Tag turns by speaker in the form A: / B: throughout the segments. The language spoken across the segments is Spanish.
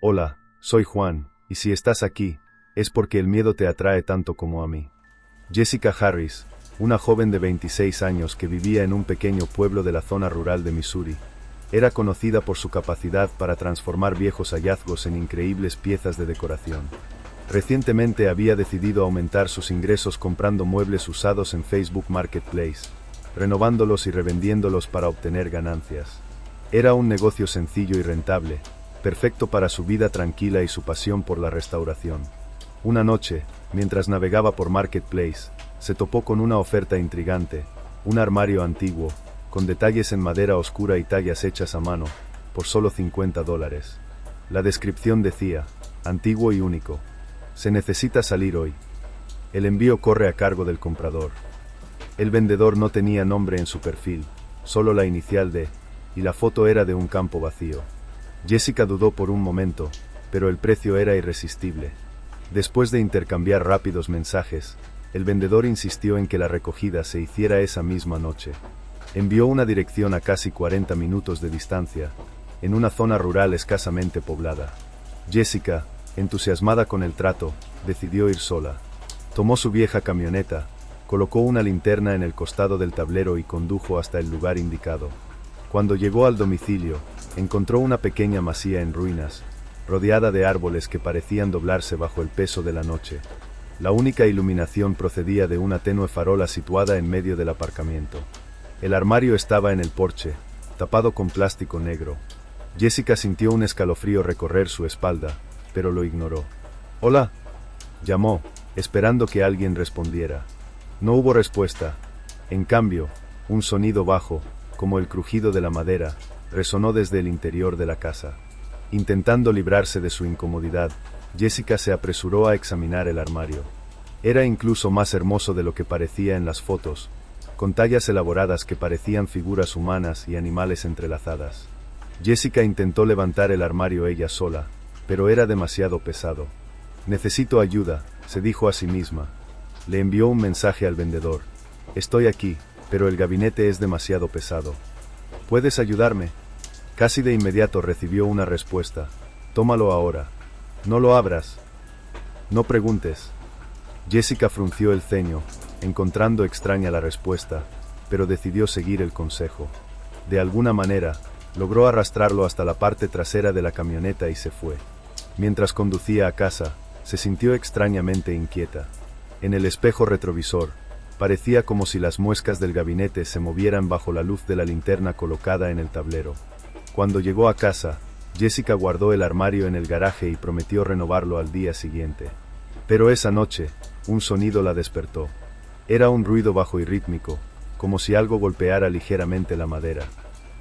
A: Hola, soy Juan, y si estás aquí, es porque el miedo te atrae tanto como a mí. Jessica Harris, una joven de 26 años que vivía en un pequeño pueblo de la zona rural de Missouri, era conocida por su capacidad para transformar viejos hallazgos en increíbles piezas de decoración. Recientemente había decidido aumentar sus ingresos comprando muebles usados en Facebook Marketplace, renovándolos y revendiéndolos para obtener ganancias. Era un negocio sencillo y rentable, perfecto para su vida tranquila y su pasión por la restauración. Una noche, mientras navegaba por Marketplace, se topó con una oferta intrigante, un armario antiguo, con detalles en madera oscura y tallas hechas a mano, por solo $50. La descripción decía, antiguo y único. Se necesita salir hoy. El envío corre a cargo del comprador. El vendedor no tenía nombre en su perfil, solo la inicial de, y la foto era de un campo vacío. Jessica dudó por un momento, pero el precio era irresistible. Después de intercambiar rápidos mensajes, el vendedor insistió en que la recogida se hiciera esa misma noche. Envió una dirección a casi 40 minutos de distancia, en una zona rural escasamente poblada. Jessica, entusiasmada con el trato, decidió ir sola. Tomó su vieja camioneta, colocó una linterna en el costado del tablero y condujo hasta el lugar indicado. Cuando llegó al domicilio, encontró una pequeña masía en ruinas, rodeada de árboles que parecían doblarse bajo el peso de la noche. La única iluminación procedía de una tenue farola situada en medio del aparcamiento. El armario estaba en el porche, tapado con plástico negro. Jessica sintió un escalofrío recorrer su espalda, pero lo ignoró. «Hola», llamó, esperando que alguien respondiera. No hubo respuesta. En cambio, un sonido bajo, como el crujido de la madera, resonó desde el interior de la casa. Intentando librarse de su incomodidad, Jessica se apresuró a examinar el armario. Era incluso más hermoso de lo que parecía en las fotos, con tallas elaboradas que parecían figuras humanas y animales entrelazadas. Jessica intentó levantar el armario ella sola, pero era demasiado pesado. «Necesito ayuda», se dijo a sí misma. Le envió un mensaje al vendedor. «Estoy aquí, pero el gabinete es demasiado pesado. ¿Puedes ayudarme?». Casi de inmediato recibió una respuesta. «Tómalo ahora. No lo abras. No preguntes». Jessica frunció el ceño, encontrando extraña la respuesta, pero decidió seguir el consejo. De alguna manera, logró arrastrarlo hasta la parte trasera de la camioneta y se fue. Mientras conducía a casa, se sintió extrañamente inquieta. En el espejo retrovisor, parecía como si las muescas del gabinete se movieran bajo la luz de la linterna colocada en el tablero. Cuando llegó a casa, Jessica guardó el armario en el garaje y prometió renovarlo al día siguiente. Pero esa noche, un sonido la despertó. Era un ruido bajo y rítmico, como si algo golpeara ligeramente la madera.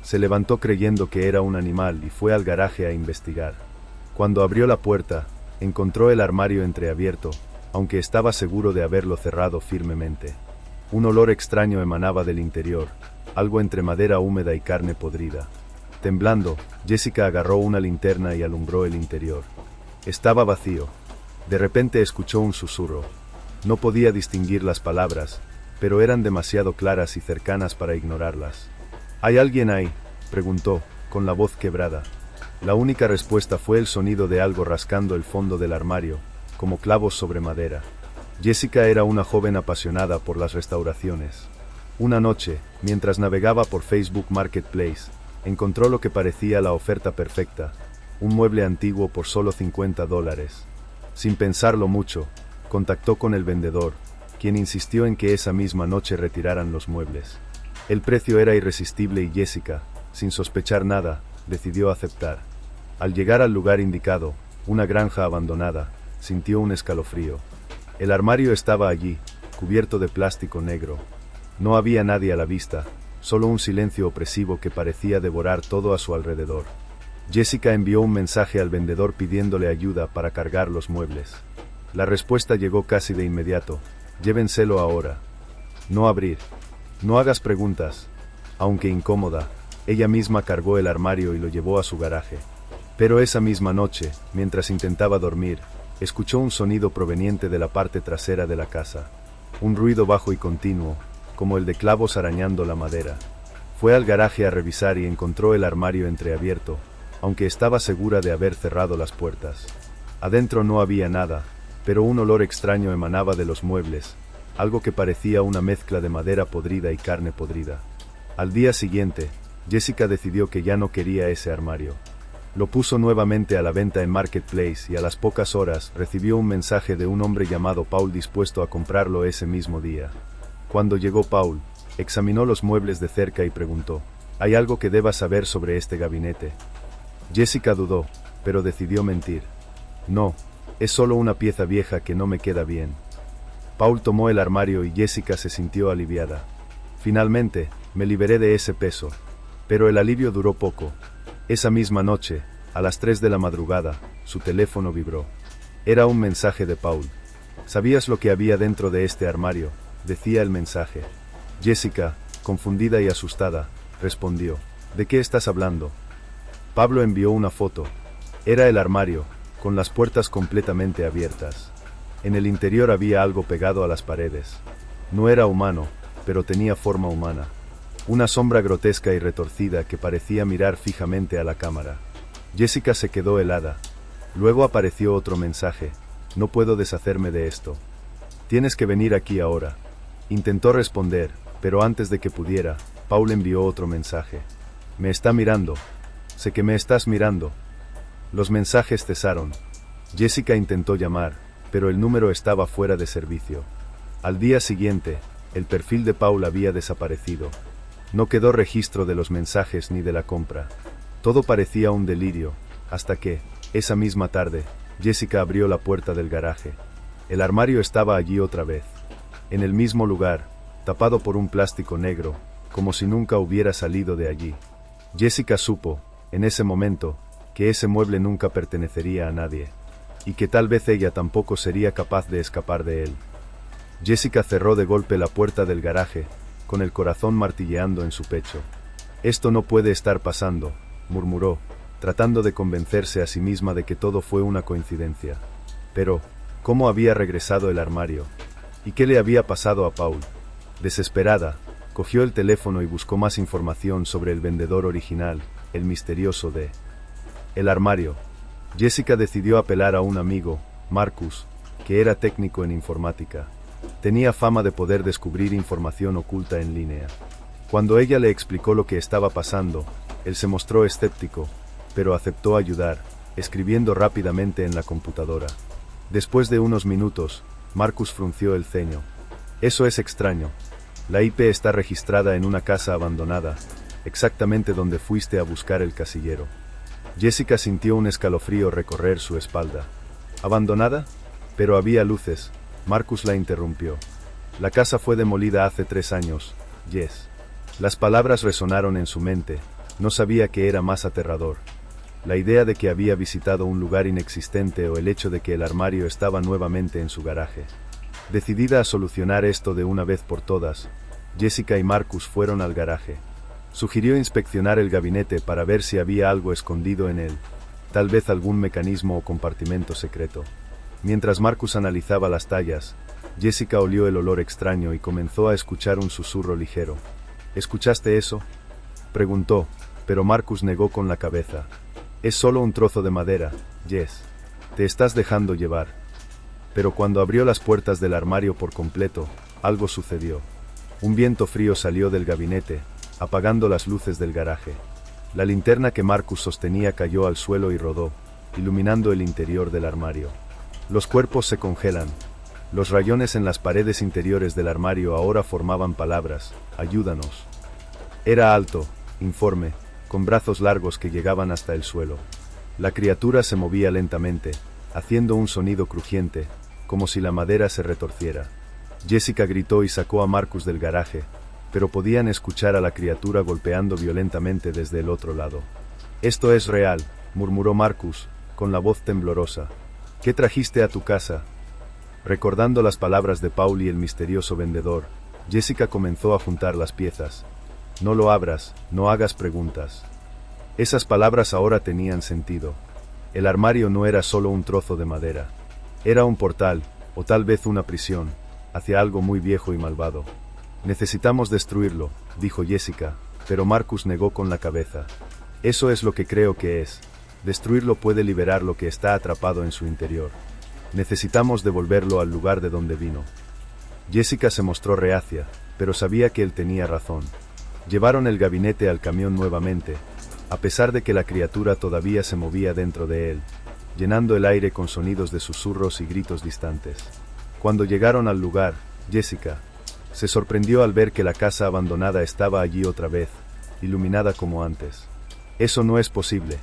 A: Se levantó creyendo que era un animal y fue al garaje a investigar. Cuando abrió la puerta, encontró el armario entreabierto, aunque estaba seguro de haberlo cerrado firmemente. Un olor extraño emanaba del interior, algo entre madera húmeda y carne podrida. Temblando, Jessica agarró una linterna y alumbró el interior. Estaba vacío. De repente escuchó un susurro. No podía distinguir las palabras, pero eran demasiado claras y cercanas para ignorarlas. «¿Hay alguien ahí?», preguntó, con la voz quebrada. La única respuesta fue el sonido de algo rascando el fondo del armario, como clavos sobre madera. Jessica era una joven apasionada por las restauraciones. Una noche, mientras navegaba por Facebook Marketplace, encontró lo que parecía la oferta perfecta, un mueble antiguo por solo $50. Sin pensarlo mucho, contactó con el vendedor, quien insistió en que esa misma noche retiraran los muebles. El precio era irresistible y Jessica, sin sospechar nada, decidió aceptar. Al llegar al lugar indicado, una granja abandonada, sintió un escalofrío. El armario estaba allí, cubierto de plástico negro. No había nadie a la vista, solo un silencio opresivo que parecía devorar todo a su alrededor. Jessica envió un mensaje al vendedor pidiéndole ayuda para cargar los muebles. La respuesta llegó casi de inmediato: «Llévenselo ahora. No abrir. No hagas preguntas». Aunque incómoda, ella misma cargó el armario y lo llevó a su garaje. Pero esa misma noche, mientras intentaba dormir, escuchó un sonido proveniente de la parte trasera de la casa. Un ruido bajo y continuo, como el de clavos arañando la madera. Fue al garaje a revisar y encontró el armario entreabierto, aunque estaba segura de haber cerrado las puertas. Adentro no había nada, pero un olor extraño emanaba de los muebles, algo que parecía una mezcla de madera podrida y carne podrida. Al día siguiente, Jessica decidió que ya no quería ese armario. Lo puso nuevamente a la venta en Marketplace y a las pocas horas recibió un mensaje de un hombre llamado Paul dispuesto a comprarlo ese mismo día. Cuando llegó Paul, examinó los muebles de cerca y preguntó: ¿hay algo que deba saber sobre este gabinete? Jessica dudó, pero decidió mentir. No, es solo una pieza vieja que no me queda bien. Paul tomó el armario y Jessica se sintió aliviada. Finalmente, me liberé de ese peso. Pero el alivio duró poco. Esa misma noche, a las 3 de la madrugada, su teléfono vibró. Era un mensaje de Paul. ¿Sabías lo que había dentro de este armario?, decía el mensaje. Jessica, confundida y asustada, respondió: ¿de qué estás hablando? Pablo envió una foto. Era el armario, con las puertas completamente abiertas. En el interior había algo pegado a las paredes. No era humano, pero tenía forma humana. Una sombra grotesca y retorcida que parecía mirar fijamente a la cámara. Jessica se quedó helada. Luego apareció otro mensaje: no puedo deshacerme de esto. Tienes que venir aquí ahora. Intentó responder, pero antes de que pudiera, Paul envió otro mensaje. Me está mirando. Sé que me estás mirando. Los mensajes cesaron. Jessica intentó llamar, pero el número estaba fuera de servicio. Al día siguiente, el perfil de Paul había desaparecido. No quedó registro de los mensajes ni de la compra. Todo parecía un delirio, hasta que, esa misma tarde, Jessica abrió la puerta del garaje. El armario estaba allí otra vez. En el mismo lugar, tapado por un plástico negro, como si nunca hubiera salido de allí. Jessica supo, en ese momento, que ese mueble nunca pertenecería a nadie, y que tal vez ella tampoco sería capaz de escapar de él. Jessica cerró de golpe la puerta del garaje, con el corazón martilleando en su pecho. Esto no puede estar pasando, murmuró, tratando de convencerse a sí misma de que todo fue una coincidencia. Pero, ¿cómo había regresado el armario? ¿Y qué le había pasado a Paul? Desesperada, cogió el teléfono y buscó más información sobre el vendedor original, el misterioso de el armario. Jessica decidió apelar a un amigo, Marcus, que era técnico en informática. Tenía fama de poder descubrir información oculta en línea. Cuando ella le explicó lo que estaba pasando, él se mostró escéptico, pero aceptó ayudar, escribiendo rápidamente en la computadora. Después de unos minutos, Marcus frunció el ceño. Eso es extraño. La IP está registrada en una casa abandonada, exactamente donde fuiste a buscar el casillero. Jessica sintió un escalofrío recorrer su espalda. ¿Abandonada? Pero había luces. Marcus la interrumpió. La casa fue demolida hace 3 años, Jess. Las palabras resonaron en su mente. No sabía qué era más aterrador: la idea de que había visitado un lugar inexistente o el hecho de que el armario estaba nuevamente en su garaje. Decidida a solucionar esto de una vez por todas, Jessica y Marcus fueron al garaje. Sugirió inspeccionar el gabinete para ver si había algo escondido en él, tal vez algún mecanismo o compartimento secreto. Mientras Marcus analizaba las tallas, Jessica olió el olor extraño y comenzó a escuchar un susurro ligero. ¿Escuchaste eso?, preguntó, pero Marcus negó con la cabeza. Es solo un trozo de madera, Jess. Te estás dejando llevar. Pero cuando abrió las puertas del armario por completo, algo sucedió. Un viento frío salió del gabinete, apagando las luces del garaje. La linterna que Marcus sostenía cayó al suelo y rodó, iluminando el interior del armario. Los cuerpos se congelan. Los rayones en las paredes interiores del armario ahora formaban palabras: ayúdanos. Era alto, informe, con brazos largos que llegaban hasta el suelo. La criatura se movía lentamente, haciendo un sonido crujiente, como si la madera se retorciera. Jessica gritó y sacó a Marcus del garaje, pero podían escuchar a la criatura golpeando violentamente desde el otro lado. Esto es real, murmuró Marcus, con la voz temblorosa. ¿Qué trajiste a tu casa? Recordando las palabras de Paul y el misterioso vendedor, Jessica comenzó a juntar las piezas. No lo abras, no hagas preguntas. Esas palabras ahora tenían sentido. El armario no era solo un trozo de madera. Era un portal, o tal vez una prisión, hacia algo muy viejo y malvado. Necesitamos destruirlo, dijo Jessica, pero Marcus negó con la cabeza. Eso es lo que creo que es. Destruirlo puede liberar lo que está atrapado en su interior. Necesitamos devolverlo al lugar de donde vino. Jessica se mostró reacia, pero sabía que él tenía razón. Llevaron el gabinete al camión nuevamente, a pesar de que la criatura todavía se movía dentro de él, llenando el aire con sonidos de susurros y gritos distantes. Cuando llegaron al lugar, Jessica se sorprendió al ver que la casa abandonada estaba allí otra vez, iluminada como antes. Eso no es posible.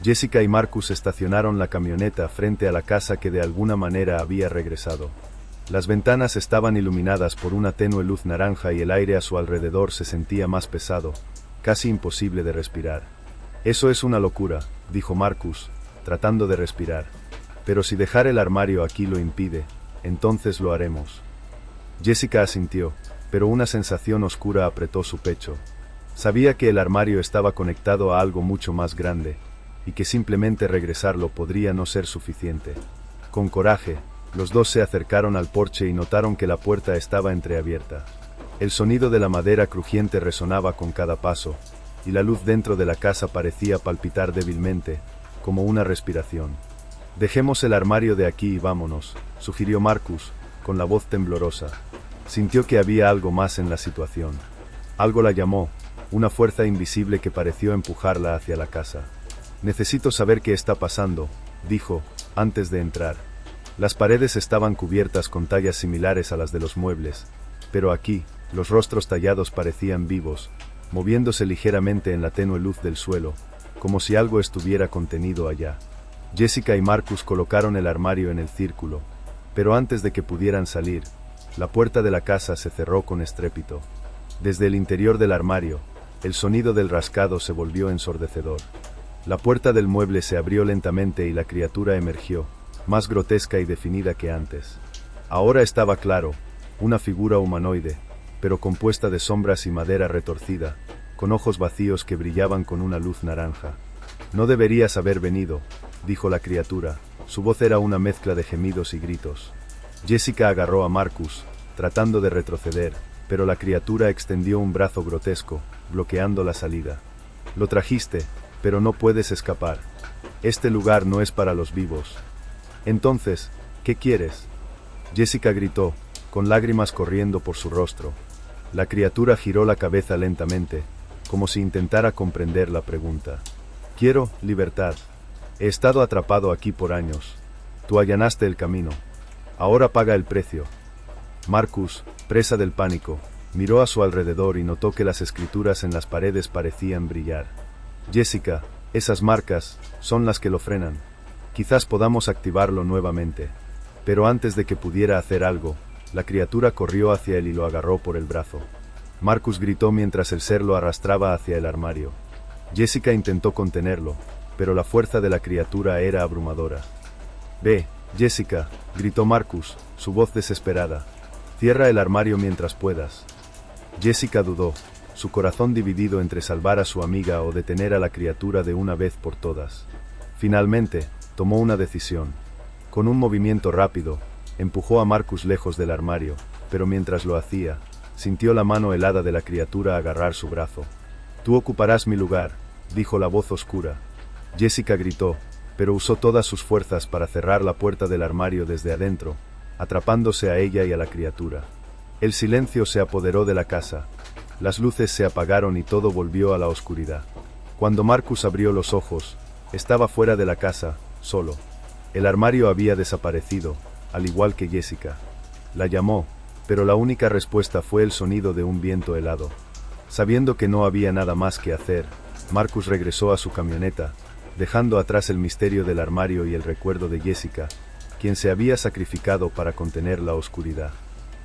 A: Jessica y Marcus estacionaron la camioneta frente a la casa que de alguna manera había regresado. Las ventanas estaban iluminadas por una tenue luz naranja y el aire a su alrededor se sentía más pesado, casi imposible de respirar. Eso es una locura, dijo Marcus, tratando de respirar. Pero si dejar el armario aquí lo impide, entonces lo haremos. Jessica asintió, pero una sensación oscura apretó su pecho. Sabía que el armario estaba conectado a algo mucho más grande, y que simplemente regresarlo podría no ser suficiente. Con coraje, los dos se acercaron al porche y notaron que la puerta estaba entreabierta. El sonido de la madera crujiente resonaba con cada paso, y la luz dentro de la casa parecía palpitar débilmente, como una respiración. Dejemos el armario de aquí y vámonos, sugirió Marcus, con la voz temblorosa. Sintió que había algo más en la situación. Algo la llamó, una fuerza invisible que pareció empujarla hacia la casa. Necesito saber qué está pasando, dijo, antes de entrar. Las paredes estaban cubiertas con tallas similares a las de los muebles, pero aquí, los rostros tallados parecían vivos, moviéndose ligeramente en la tenue luz del suelo, como si algo estuviera contenido allá. Jessica y Marcus colocaron el armario en el círculo, pero antes de que pudieran salir, la puerta de la casa se cerró con estrépito. Desde el interior del armario, el sonido del rascado se volvió ensordecedor. La puerta del mueble se abrió lentamente y la criatura emergió, más grotesca y definida que antes. Ahora estaba claro, una figura humanoide, pero compuesta de sombras y madera retorcida, con ojos vacíos que brillaban con una luz naranja. No deberías haber venido, dijo la criatura, su voz era una mezcla de gemidos y gritos. Jessica agarró a Marcus, tratando de retroceder, pero la criatura extendió un brazo grotesco, bloqueando la salida. Lo trajiste, pero no puedes escapar. Este lugar no es para los vivos. Entonces, ¿qué quieres? Jessica gritó, con lágrimas corriendo por su rostro. La criatura giró la cabeza lentamente, como si intentara comprender la pregunta. Quiero libertad. He estado atrapado aquí por años. Tú allanaste el camino. Ahora paga el precio. Marcus, presa del pánico, miró a su alrededor y notó que las escrituras en las paredes parecían brillar. Jessica, esas marcas son las que lo frenan. Quizás podamos activarlo nuevamente. Pero antes de que pudiera hacer algo, la criatura corrió hacia él y lo agarró por el brazo. Marcus gritó mientras el ser lo arrastraba hacia el armario. Jessica intentó contenerlo, pero la fuerza de la criatura era abrumadora. «Ve, Jessica», gritó Marcus, su voz desesperada. «Cierra el armario mientras puedas». Jessica dudó, su corazón dividido entre salvar a su amiga o detener a la criatura de una vez por todas. Finalmente, tomó una decisión. Con un movimiento rápido, empujó a Marcus lejos del armario, pero mientras lo hacía, sintió la mano helada de la criatura agarrar su brazo. «Tú ocuparás mi lugar», dijo la voz oscura. Jessica gritó, pero usó todas sus fuerzas para cerrar la puerta del armario desde adentro, atrapándose a ella y a la criatura. El silencio se apoderó de la casa. Las luces se apagaron y todo volvió a la oscuridad. Cuando Marcus abrió los ojos, estaba fuera de la casa, solo. El armario había desaparecido, al igual que Jessica. La llamó, pero la única respuesta fue el sonido de un viento helado. Sabiendo que no había nada más que hacer, Marcus regresó a su camioneta, dejando atrás el misterio del armario y el recuerdo de Jessica, quien se había sacrificado para contener la oscuridad.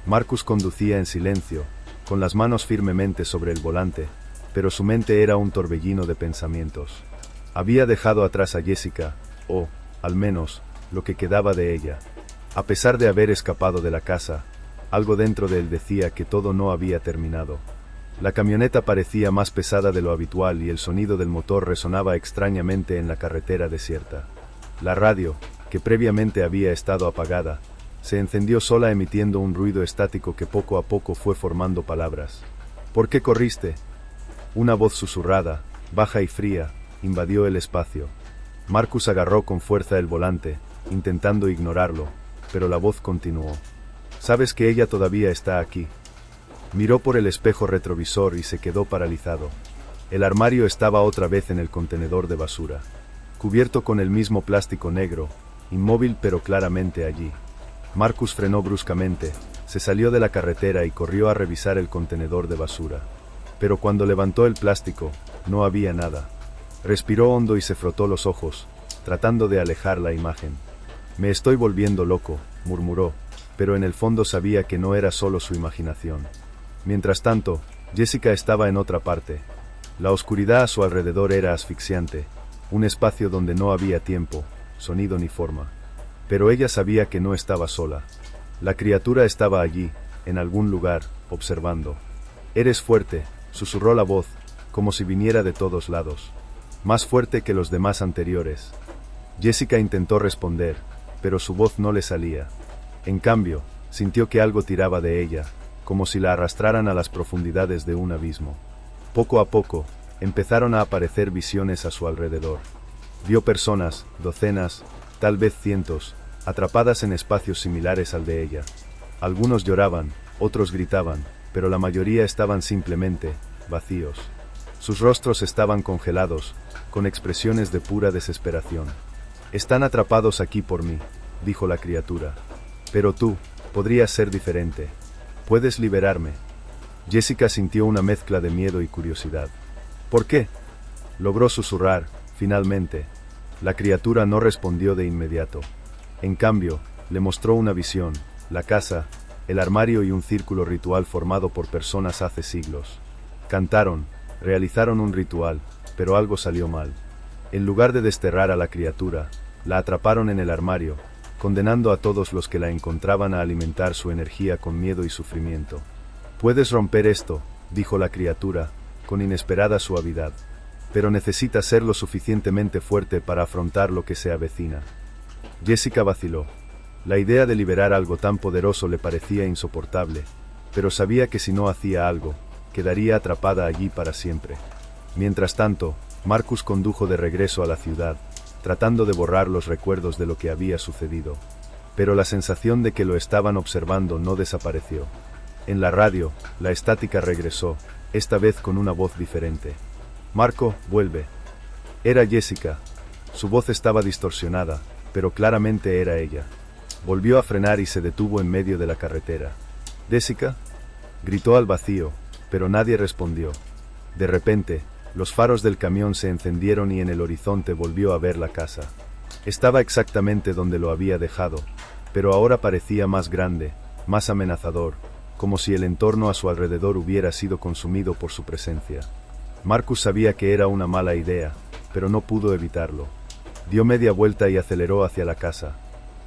A: Marcus conducía en silencio, con las manos firmemente sobre el volante, pero su mente era un torbellino de pensamientos. Había dejado atrás a Jessica, o, al menos, lo que quedaba de ella. A pesar de haber escapado de la casa, algo dentro de él decía que todo no había terminado. La camioneta parecía más pesada de lo habitual y el sonido del motor resonaba extrañamente en la carretera desierta. La radio, que previamente había estado apagada, se encendió sola emitiendo un ruido estático que poco a poco fue formando palabras. «¿Por qué corriste?». Una voz susurrada, baja y fría, invadió el espacio. Marcus agarró con fuerza el volante, intentando ignorarlo, pero la voz continuó. «¿Sabes que ella todavía está aquí?» Miró por el espejo retrovisor y se quedó paralizado. El armario estaba otra vez en el contenedor de basura, cubierto con el mismo plástico negro, inmóvil pero claramente allí. Marcus frenó bruscamente, se salió de la carretera y corrió a revisar el contenedor de basura. Pero cuando levantó el plástico, no había nada. Respiró hondo y se frotó los ojos, tratando de alejar la imagen. «Me estoy volviendo loco», murmuró, pero en el fondo sabía que no era solo su imaginación. Mientras tanto, Jessica estaba en otra parte. La oscuridad a su alrededor era asfixiante, un espacio donde no había tiempo, sonido ni forma. Pero ella sabía que no estaba sola. La criatura estaba allí, en algún lugar, observando. «Eres fuerte», susurró la voz, como si viniera de todos lados. Más fuerte que los demás anteriores. Jessica intentó responder, pero su voz no le salía. En cambio, sintió que algo tiraba de ella, como si la arrastraran a las profundidades de un abismo. Poco a poco, empezaron a aparecer visiones a su alrededor. Vio personas, docenas, tal vez cientos, atrapadas en espacios similares al de ella. Algunos lloraban, otros gritaban, pero la mayoría estaban simplemente vacíos. Sus rostros estaban congelados, con expresiones de pura desesperación. «Están atrapados aquí por mí», dijo la criatura. «Pero tú, podrías ser diferente. Puedes liberarme». Jessica sintió una mezcla de miedo y curiosidad. «¿Por qué?», logró susurrar, finalmente. La criatura no respondió de inmediato. En cambio, le mostró una visión, la casa, el armario y un círculo ritual formado por personas hace siglos. Cantaron, realizaron un ritual, pero algo salió mal. En lugar de desterrar a la criatura, la atraparon en el armario, condenando a todos los que la encontraban a alimentar su energía con miedo y sufrimiento. «Puedes romper esto», dijo la criatura, con inesperada suavidad. «Pero necesitas ser lo suficientemente fuerte para afrontar lo que se avecina». Jessica vaciló. La idea de liberar algo tan poderoso le parecía insoportable, pero sabía que si no hacía algo, quedaría atrapada allí para siempre. Mientras tanto, Marcus condujo de regreso a la ciudad, tratando de borrar los recuerdos de lo que había sucedido. Pero la sensación de que lo estaban observando no desapareció. En la radio, la estática regresó, esta vez con una voz diferente. «Marco, vuelve». Era Jessica. Su voz estaba distorsionada, pero claramente era ella. Volvió a frenar y se detuvo en medio de la carretera. «¿Jessica?», gritó al vacío, pero nadie respondió. De repente, los faros del camión se encendieron y en el horizonte volvió a ver la casa. Estaba exactamente donde lo había dejado, pero ahora parecía más grande, más amenazador, como si el entorno a su alrededor hubiera sido consumido por su presencia. Marcus sabía que era una mala idea, pero no pudo evitarlo. Dio media vuelta y aceleró hacia la casa.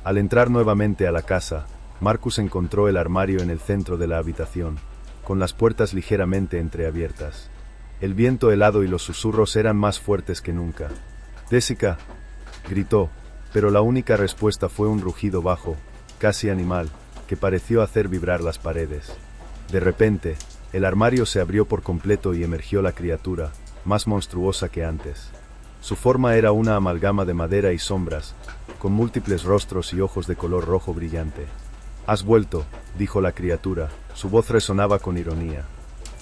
A: Al entrar nuevamente a la casa, Marcus encontró el armario en el centro de la habitación, con las puertas ligeramente entreabiertas. El viento helado y los susurros eran más fuertes que nunca. «Jessica», gritó, pero la única respuesta fue un rugido bajo, casi animal, que pareció hacer vibrar las paredes. De repente, el armario se abrió por completo y emergió la criatura, más monstruosa que antes. Su forma era una amalgama de madera y sombras, con múltiples rostros y ojos de color rojo brillante. «Has vuelto», dijo la criatura, su voz resonaba con ironía.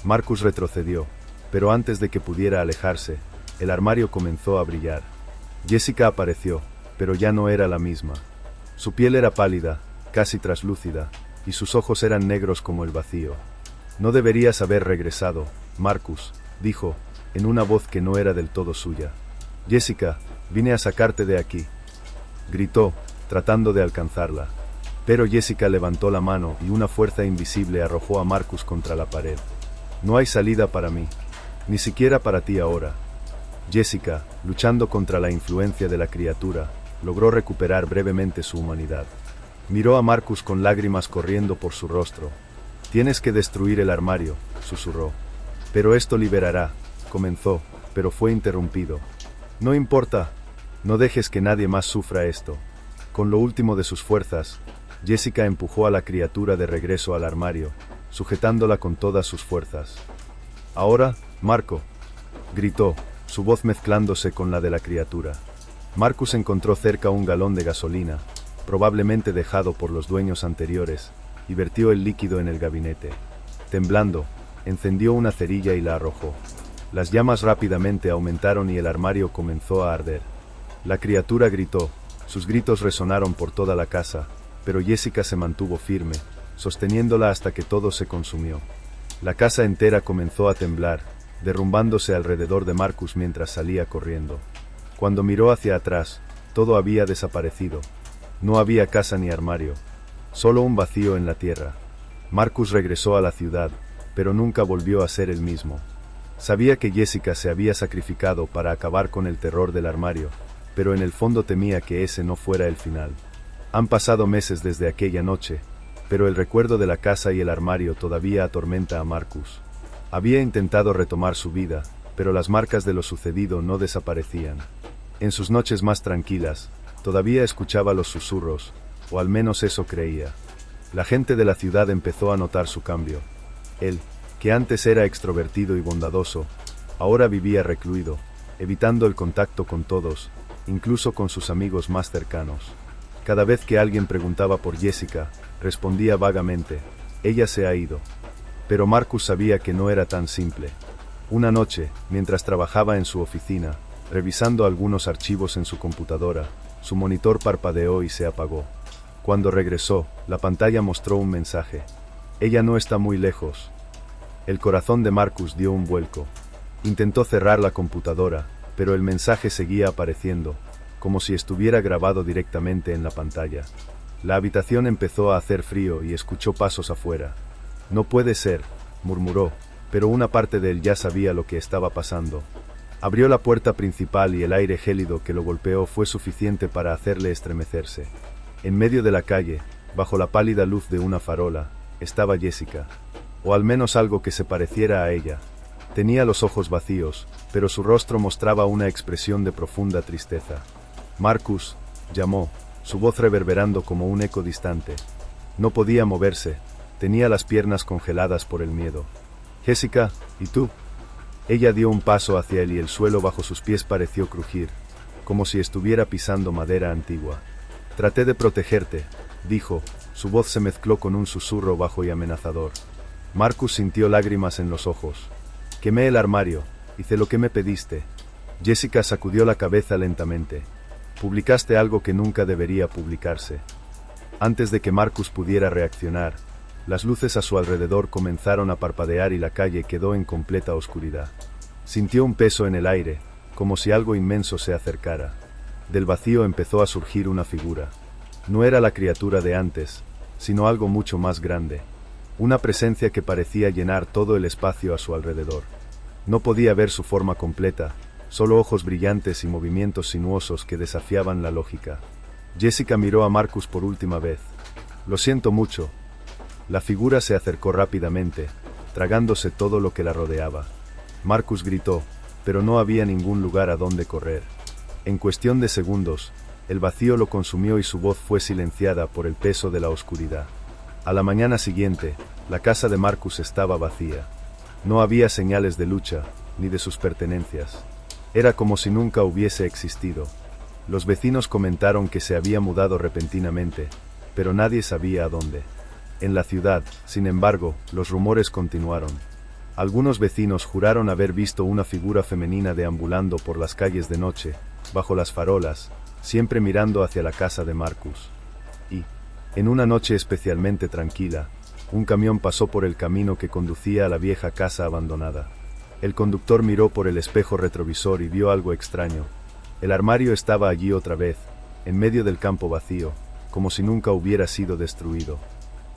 A: Marcus retrocedió, pero antes de que pudiera alejarse, el armario comenzó a brillar. Jessica apareció, pero ya no era la misma. Su piel era pálida, casi traslúcida, y sus ojos eran negros como el vacío. «No deberías haber regresado, Marcus», dijo, en una voz que no era del todo suya. «Jessica, vine a sacarte de aquí», gritó, tratando de alcanzarla. Pero Jessica levantó la mano y una fuerza invisible arrojó a Marcus contra la pared. «No hay salida para mí. Ni siquiera para ti ahora». Jessica, luchando contra la influencia de la criatura, logró recuperar brevemente su humanidad. Miró a Marcus con lágrimas corriendo por su rostro. «Tienes que destruir el armario», susurró. «Pero esto liberará», comenzó, pero fue interrumpido. «No importa. No dejes que nadie más sufra esto». Con lo último de sus fuerzas, Jessica empujó a la criatura de regreso al armario, sujetándola con todas sus fuerzas. «Ahora, Marco», gritó, su voz mezclándose con la de la criatura. Marcus encontró cerca un galón de gasolina, probablemente dejado por los dueños anteriores, y vertió el líquido en el gabinete. Temblando, encendió una cerilla y la arrojó. Las llamas rápidamente aumentaron y el armario comenzó a arder. La criatura gritó, sus gritos resonaron por toda la casa, pero Jessica se mantuvo firme, sosteniéndola hasta que todo se consumió. La casa entera comenzó a temblar, derrumbándose alrededor de Marcus mientras salía corriendo. Cuando miró hacia atrás, todo había desaparecido. No había casa ni armario, solo un vacío en la tierra. Marcus regresó a la ciudad, pero nunca volvió a ser el mismo. Sabía que Jessica se había sacrificado para acabar con el terror del armario, pero en el fondo temía que ese no fuera el final. Han pasado meses desde aquella noche, pero el recuerdo de la casa y el armario todavía atormenta a Marcus. Había intentado retomar su vida, pero las marcas de lo sucedido no desaparecían. En sus noches más tranquilas, todavía escuchaba los susurros, o al menos eso creía. La gente de la ciudad empezó a notar su cambio. Él, que antes era extrovertido y bondadoso, ahora vivía recluido, evitando el contacto con todos, incluso con sus amigos más cercanos. Cada vez que alguien preguntaba por Jessica, respondía vagamente, ella se ha ido. Pero Marcus sabía que no era tan simple. Una noche, mientras trabajaba en su oficina, revisando algunos archivos en su computadora, su monitor parpadeó y se apagó. Cuando regresó, la pantalla mostró un mensaje. Ella no está muy lejos. El corazón de Marcus dio un vuelco. Intentó cerrar la computadora, pero el mensaje seguía apareciendo, como si estuviera grabado directamente en la pantalla. La habitación empezó a hacer frío y escuchó pasos afuera. No puede ser, murmuró, pero una parte de él ya sabía lo que estaba pasando. Abrió la puerta principal y el aire gélido que lo golpeó fue suficiente para hacerle estremecerse. En medio de la calle, bajo la pálida luz de una farola, estaba Jessica. O al menos algo que se pareciera a ella. Tenía los ojos vacíos, pero su rostro mostraba una expresión de profunda tristeza. Marcus, llamó, su voz reverberando como un eco distante. No podía moverse, tenía las piernas congeladas por el miedo. Jessica, ¿y tú? Ella dio un paso hacia él y el suelo bajo sus pies pareció crujir, como si estuviera pisando madera antigua. Traté de protegerte, dijo, su voz se mezcló con un susurro bajo y amenazador. Marcus sintió lágrimas en los ojos. Quemé el armario, hice lo que me pediste. Jessica sacudió la cabeza lentamente. Publicaste algo que nunca debería publicarse. Antes de que Marcus pudiera reaccionar, las luces a su alrededor comenzaron a parpadear y la calle quedó en completa oscuridad. Sintió un peso en el aire, como si algo inmenso se acercara. Del vacío empezó a surgir una figura. No era la criatura de antes, sino algo mucho más grande. Una presencia que parecía llenar todo el espacio a su alrededor. No podía ver su forma completa, solo ojos brillantes y movimientos sinuosos que desafiaban la lógica. Jessica miró a Marcus por última vez. Lo siento mucho. La figura se acercó rápidamente, tragándose todo lo que la rodeaba. Marcus gritó, pero no había ningún lugar a donde correr. En cuestión de segundos, el vacío lo consumió y su voz fue silenciada por el peso de la oscuridad. A la mañana siguiente, la casa de Marcus estaba vacía. No había señales de lucha, ni de sus pertenencias. Era como si nunca hubiese existido. Los vecinos comentaron que se había mudado repentinamente, pero nadie sabía a dónde. En la ciudad, sin embargo, los rumores continuaron. Algunos vecinos juraron haber visto una figura femenina deambulando por las calles de noche, bajo las farolas, siempre mirando hacia la casa de Marcus. Y, en una noche especialmente tranquila, un camión pasó por el camino que conducía a la vieja casa abandonada. El conductor miró por el espejo retrovisor y vio algo extraño. El armario estaba allí otra vez, en medio del campo vacío, como si nunca hubiera sido destruido.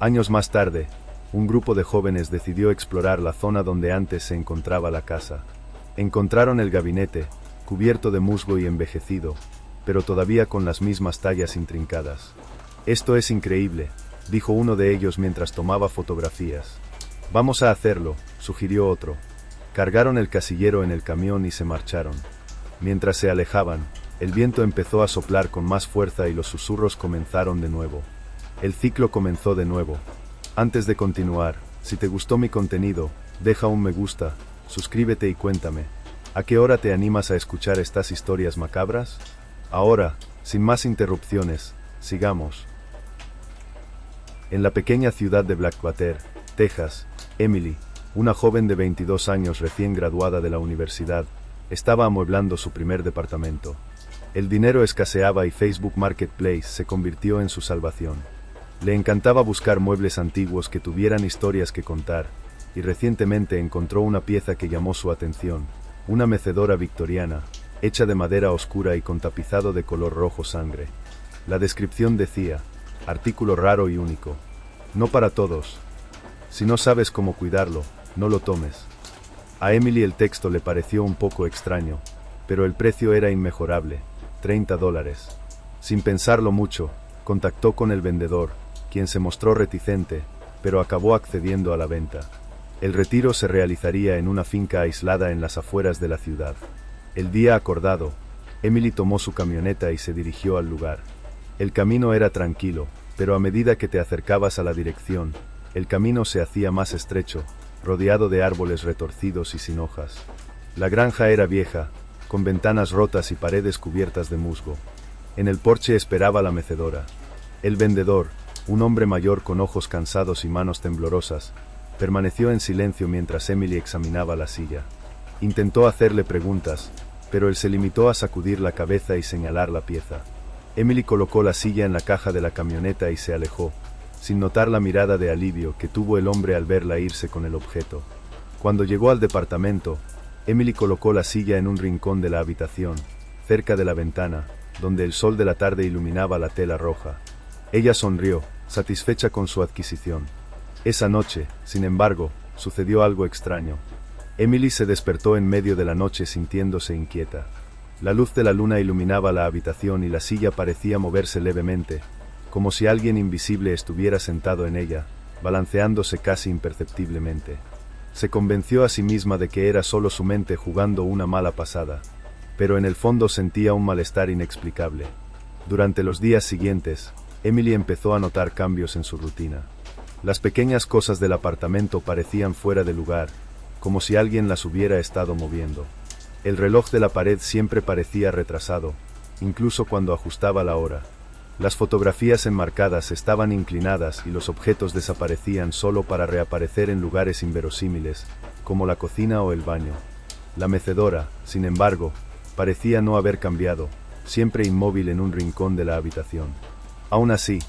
A: Años más tarde, un grupo de jóvenes decidió explorar la zona donde antes se encontraba la casa. Encontraron el gabinete, cubierto de musgo y envejecido, pero todavía con las mismas tallas intrincadas. Esto es increíble, dijo uno de ellos mientras tomaba fotografías. Vamos a hacerlo, sugirió otro. Cargaron el casillero en el camión y se marcharon. Mientras se alejaban, el viento empezó a soplar con más fuerza y los susurros comenzaron de nuevo. El ciclo comenzó de nuevo. Antes de continuar, si te gustó mi contenido, deja un me gusta, suscríbete y cuéntame. ¿A qué hora te animas a escuchar estas historias macabras? Ahora, sin más interrupciones, sigamos. En la pequeña ciudad de Blackwater, Texas, Emily, una joven de 22 años recién graduada de la universidad, estaba amueblando su primer departamento. El dinero escaseaba y Facebook Marketplace se convirtió en su salvación. Le encantaba buscar muebles antiguos que tuvieran historias que contar, y recientemente encontró una pieza que llamó su atención, una mecedora victoriana, hecha de madera oscura y con tapizado de color rojo sangre. La descripción decía, artículo raro y único. No para todos. Si no sabes cómo cuidarlo, no lo tomes. A Emily el texto le pareció un poco extraño, pero el precio era inmejorable, $30. Sin pensarlo mucho, contactó con el vendedor, quien se mostró reticente, pero acabó accediendo a la venta. El retiro se realizaría en una finca aislada en las afueras de la ciudad. El día acordado, Emily tomó su camioneta y se dirigió al lugar. El camino era tranquilo, pero a medida que te acercabas a la dirección, el camino se hacía más estrecho, rodeado de árboles retorcidos y sin hojas. La granja era vieja, con ventanas rotas y paredes cubiertas de musgo. En el porche esperaba la mecedora. El vendedor, un hombre mayor con ojos cansados y manos temblorosas, permaneció en silencio mientras Emily examinaba la silla. Intentó hacerle preguntas, pero él se limitó a sacudir la cabeza y señalar la pieza. Emily colocó la silla en la caja de la camioneta y se alejó, sin notar la mirada de alivio que tuvo el hombre al verla irse con el objeto. Cuando llegó al departamento, Emily colocó la silla en un rincón de la habitación, cerca de la ventana, donde el sol de la tarde iluminaba la tela roja. Ella sonrió, satisfecha con su adquisición. Esa noche, sin embargo, sucedió algo extraño. Emily se despertó en medio de la noche sintiéndose inquieta. La luz de la luna iluminaba la habitación y la silla parecía moverse levemente, como si alguien invisible estuviera sentado en ella, balanceándose casi imperceptiblemente. Se convenció a sí misma de que era solo su mente jugando una mala pasada, pero en el fondo sentía un malestar inexplicable. Durante los días siguientes, Emily empezó a notar cambios en su rutina. Las pequeñas cosas del apartamento parecían fuera de lugar, como si alguien las hubiera estado moviendo. El reloj de la pared siempre parecía retrasado, incluso cuando ajustaba la hora. Las fotografías enmarcadas estaban inclinadas y los objetos desaparecían solo para reaparecer en lugares inverosímiles, como la cocina o el baño. La mecedora, sin embargo, parecía no haber cambiado, siempre inmóvil en un rincón de la habitación. Aún así,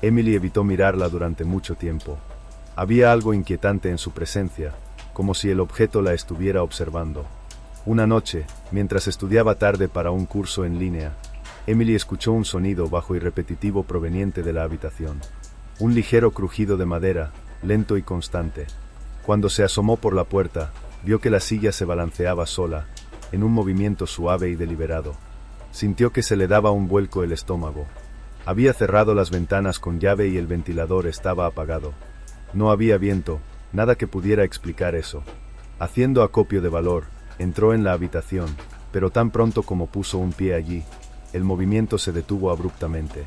A: Emily evitó mirarla durante mucho tiempo. Había algo inquietante en su presencia, como si el objeto la estuviera observando. Una noche, mientras estudiaba tarde para un curso en línea, Emily escuchó un sonido bajo y repetitivo proveniente de la habitación. Un ligero crujido de madera, lento y constante. Cuando se asomó por la puerta, vio que la silla se balanceaba sola, en un movimiento suave y deliberado. Sintió que se le daba un vuelco el estómago. Había cerrado las ventanas con llave y el ventilador estaba apagado. No había viento, nada que pudiera explicar eso. Haciendo acopio de valor, entró en la habitación, pero tan pronto como puso un pie allí, el movimiento se detuvo abruptamente.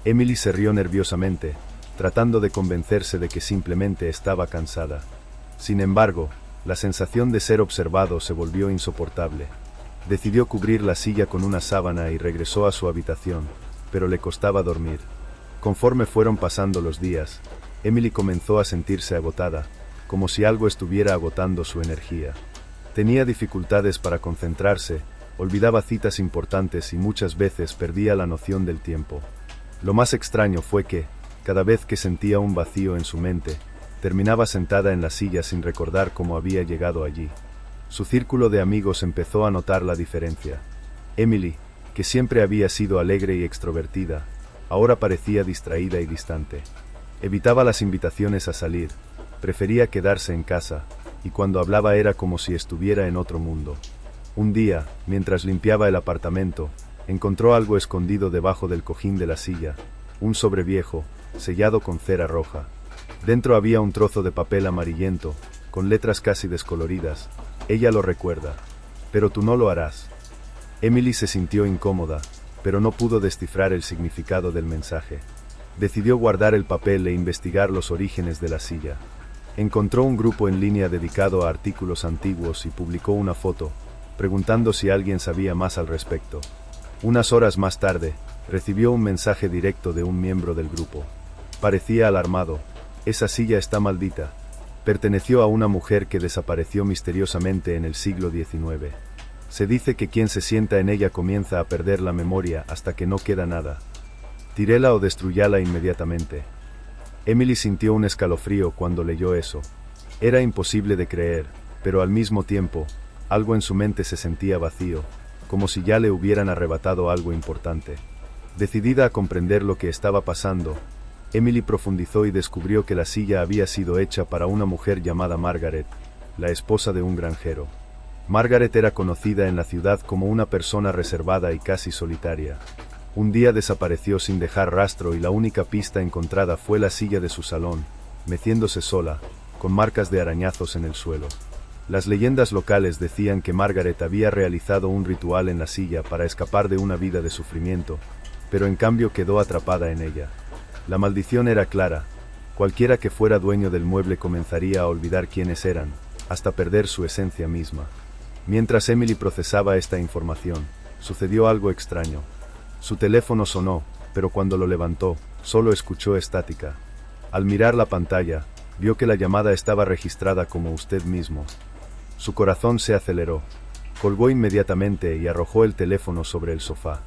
A: Emily se rió nerviosamente, tratando de convencerse de que simplemente estaba cansada. Sin embargo, la sensación de ser observado se volvió insoportable. Decidió cubrir la silla con una sábana y regresó a su habitación, pero le costaba dormir. Conforme fueron pasando los días, Emily comenzó a sentirse agotada, como si algo estuviera agotando su energía. Tenía dificultades para concentrarse, olvidaba citas importantes y muchas veces perdía la noción del tiempo. Lo más extraño fue que, cada vez que sentía un vacío en su mente, terminaba sentada en la silla sin recordar cómo había llegado allí. Su círculo de amigos empezó a notar la diferencia. Emily, que siempre había sido alegre y extrovertida, ahora parecía distraída y distante. Evitaba las invitaciones a salir, prefería quedarse en casa, y cuando hablaba era como si estuviera en otro mundo. Un día, mientras limpiaba el apartamento, encontró algo escondido debajo del cojín de la silla, un sobre viejo, sellado con cera roja. Dentro había un trozo de papel amarillento, con letras casi descoloridas. Ella lo recuerda. Pero tú no lo harás. Emily se sintió incómoda, pero no pudo descifrar el significado del mensaje. Decidió guardar el papel e investigar los orígenes de la silla. Encontró un grupo en línea dedicado a artículos antiguos y publicó una foto, preguntando si alguien sabía más al respecto. Unas horas más tarde, recibió un mensaje directo de un miembro del grupo. Parecía alarmado. Esa silla está maldita. Perteneció a una mujer que desapareció misteriosamente en el siglo XIX. Se dice que quien se sienta en ella comienza a perder la memoria hasta que no queda nada. Tiréla o destruyala inmediatamente. Emily sintió un escalofrío cuando leyó eso. Era imposible de creer, pero al mismo tiempo, algo en su mente se sentía vacío, como si ya le hubieran arrebatado algo importante. Decidida a comprender lo que estaba pasando, Emily profundizó y descubrió que la silla había sido hecha para una mujer llamada Margaret, la esposa de un granjero. Margaret era conocida en la ciudad como una persona reservada y casi solitaria. Un día desapareció sin dejar rastro y la única pista encontrada fue la silla de su salón, meciéndose sola, con marcas de arañazos en el suelo. Las leyendas locales decían que Margaret había realizado un ritual en la silla para escapar de una vida de sufrimiento, pero en cambio quedó atrapada en ella. La maldición era clara. Cualquiera que fuera dueño del mueble comenzaría a olvidar quiénes eran, hasta perder su esencia misma. Mientras Emily procesaba esta información, sucedió algo extraño. Su teléfono sonó, pero cuando lo levantó, solo escuchó estática. Al mirar la pantalla, vio que la llamada estaba registrada como usted mismo. Su corazón se aceleró. Colgó inmediatamente y arrojó el teléfono sobre el sofá.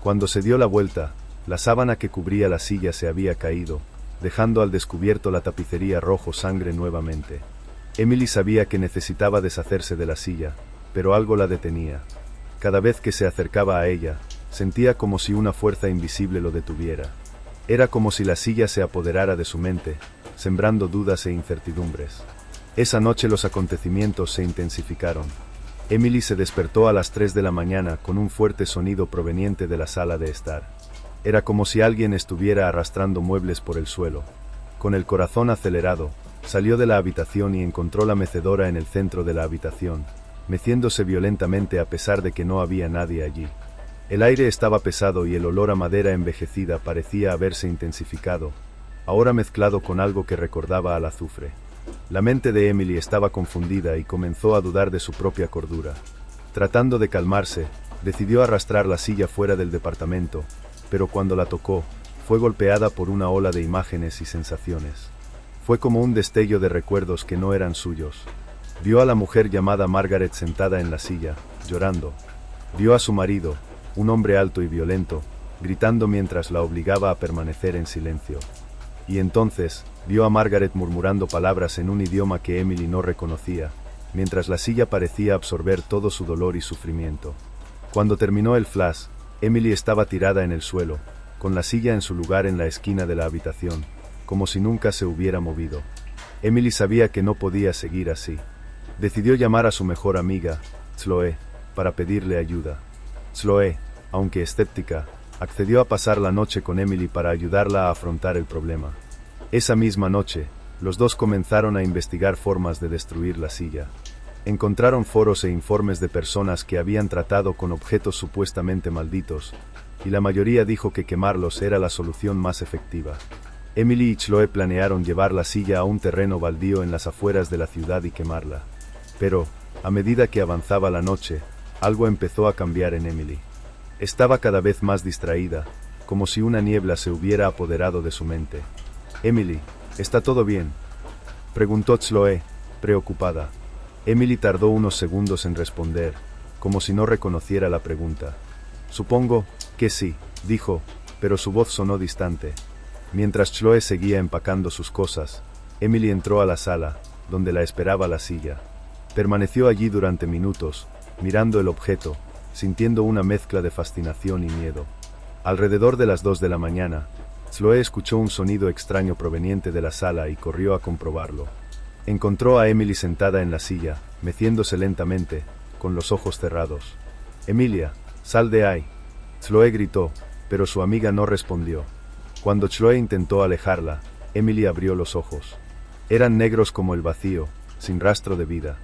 A: Cuando se dio la vuelta, la sábana que cubría la silla se había caído, dejando al descubierto la tapicería rojo sangre nuevamente. Emily sabía que necesitaba deshacerse de la silla, pero algo la detenía. Cada vez que se acercaba a ella, sentía como si una fuerza invisible lo detuviera. Era como si la silla se apoderara de su mente, sembrando dudas e incertidumbres. Esa noche los acontecimientos se intensificaron. Emily se despertó a las 3 de la mañana con un fuerte sonido proveniente de la sala de estar. Era como si alguien estuviera arrastrando muebles por el suelo. Con el corazón acelerado, salió de la habitación y encontró la mecedora en el centro de la habitación, meciéndose violentamente a pesar de que no había nadie allí. El aire estaba pesado y el olor a madera envejecida parecía haberse intensificado, ahora mezclado con algo que recordaba al azufre. La mente de Emily estaba confundida y comenzó a dudar de su propia cordura. Tratando de calmarse, decidió arrastrar la silla fuera del departamento, pero cuando la tocó, fue golpeada por una ola de imágenes y sensaciones. Fue como un destello de recuerdos que no eran suyos. Vio a la mujer llamada Margaret sentada en la silla, llorando. Vio a su marido, un hombre alto y violento, gritando mientras la obligaba a permanecer en silencio. Y entonces, vio a Margaret murmurando palabras en un idioma que Emily no reconocía, mientras la silla parecía absorber todo su dolor y sufrimiento. Cuando terminó el flash, Emily estaba tirada en el suelo, con la silla en su lugar en la esquina de la habitación, como si nunca se hubiera movido. Emily sabía que no podía seguir así. Decidió llamar a su mejor amiga, Chloe, para pedirle ayuda. Chloe, aunque escéptica, accedió a pasar la noche con Emily para ayudarla a afrontar el problema. Esa misma noche, los dos comenzaron a investigar formas de destruir la silla. Encontraron foros e informes de personas que habían tratado con objetos supuestamente malditos, y la mayoría dijo que quemarlos era la solución más efectiva. Emily y Chloe planearon llevar la silla a un terreno baldío en las afueras de la ciudad y quemarla. Pero, a medida que avanzaba la noche, algo empezó a cambiar en Emily. Estaba cada vez más distraída, como si una niebla se hubiera apoderado de su mente. «Emily, ¿está todo bien?», preguntó Chloe, preocupada. Emily tardó unos segundos en responder, como si no reconociera la pregunta. «Supongo que sí», dijo, pero su voz sonó distante. Mientras Chloe seguía empacando sus cosas, Emily entró a la sala, donde la esperaba la silla. Permaneció allí durante minutos, mirando el objeto, sintiendo una mezcla de fascinación y miedo. Alrededor de las 2 de la mañana, Chloe escuchó un sonido extraño proveniente de la sala y corrió a comprobarlo. Encontró a Emily sentada en la silla, meciéndose lentamente, con los ojos cerrados. «Emilia, sal de ahí», Chloe gritó, pero su amiga no respondió. Cuando Chloe intentó alejarla, Emily abrió los ojos. Eran negros como el vacío, sin rastro de vida.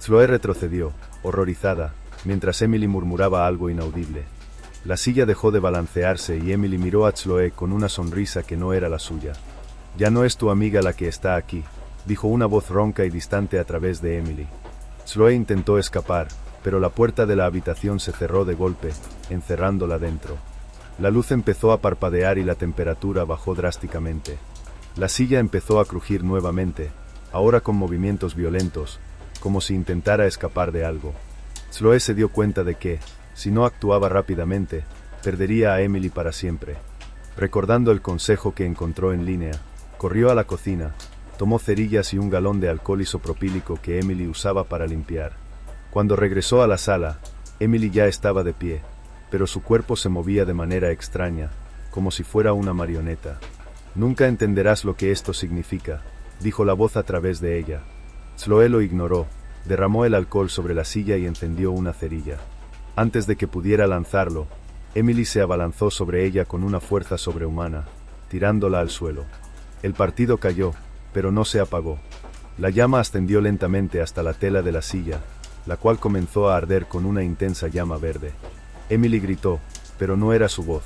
A: Chloe retrocedió, horrorizada, mientras Emily murmuraba algo inaudible. La silla dejó de balancearse y Emily miró a Chloe con una sonrisa que no era la suya. «Ya no es tu amiga la que está aquí», dijo una voz ronca y distante a través de Emily. Chloe intentó escapar, pero la puerta de la habitación se cerró de golpe, encerrándola dentro. La luz empezó a parpadear y la temperatura bajó drásticamente. La silla empezó a crujir nuevamente, ahora con movimientos violentos, como si intentara escapar de algo. Chloe se dio cuenta de que, si no actuaba rápidamente, perdería a Emily para siempre. Recordando el consejo que encontró en línea, corrió a la cocina, tomó cerillas y un galón de alcohol isopropílico que Emily usaba para limpiar. Cuando regresó a la sala, Emily ya estaba de pie, pero su cuerpo se movía de manera extraña, como si fuera una marioneta. «Nunca entenderás lo que esto significa», dijo la voz a través de ella. Chloe lo ignoró, derramó el alcohol sobre la silla y encendió una cerilla. Antes de que pudiera lanzarlo, Emily se abalanzó sobre ella con una fuerza sobrehumana, tirándola al suelo. El partido cayó, pero no se apagó. La llama ascendió lentamente hasta la tela de la silla, la cual comenzó a arder con una intensa llama verde. Emily gritó, pero no era su voz.